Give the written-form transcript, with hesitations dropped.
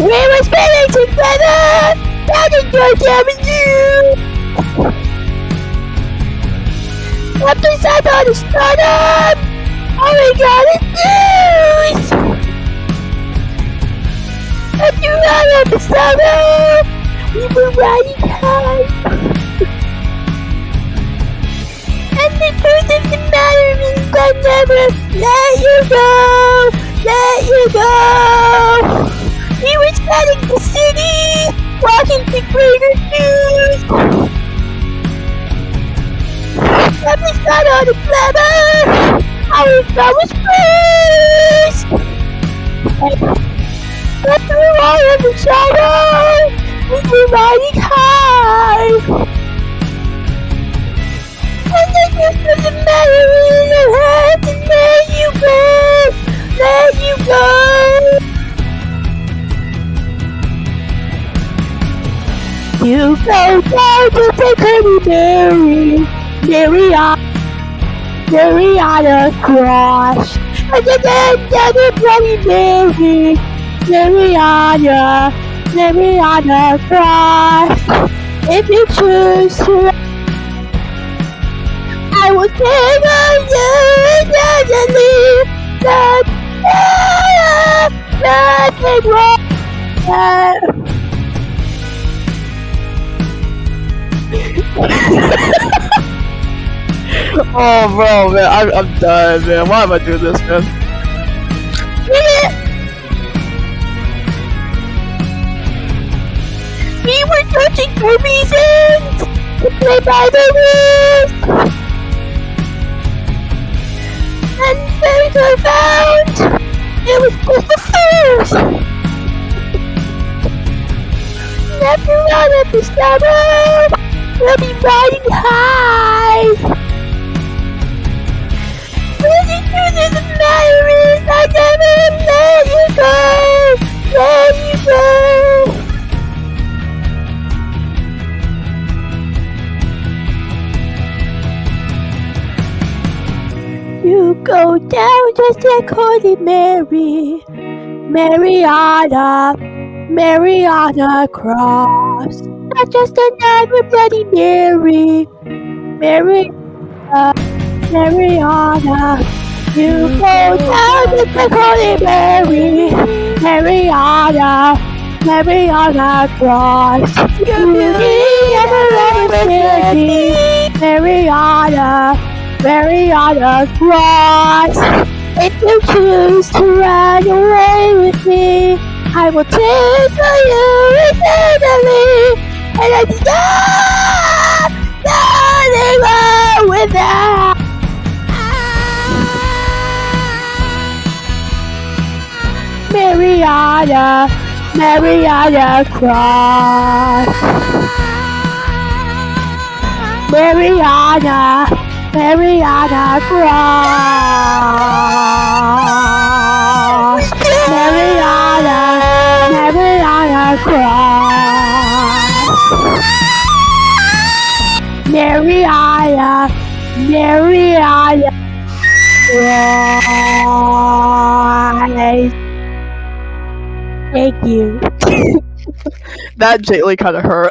We were spinning together down in George Avenue. Up inside on the startup. All we gotta do is let you run up the summer. We were riding high. And the truth of the matter is I'll never let you go. Let you go. We were spanning the city, walking to greater news. Every shot on the glamour, our star was first. But through all of the shadow, we were riding high. And the truth of the matter is I had to let you go, let you go. You go down to take Honey Mary on a cross. And then the Bloody Mary on a cross. If you choose to, I will take on you and leave nothing wrong. Oh, bro, man, I'm done, man. Why am I doing this, man? We were searching for reasons to play by the rules. And when we found, it was just a farce. After all of the summer, we'll be riding high. But the truth of the matter is I never let you go, let you go. You go down just like Holy Mary on a cross. Not just another Bloody Mary on a. You go down just like Holy Mary on a cross. You never me, Mary on a cross. If you choose to run away with me, I will take you eternally, and I nothing wrong with that. Mary on a cross. Mary on a cross. Mary on a cross. Mary on a cross. Thank you. That Jaylee kind of hurt.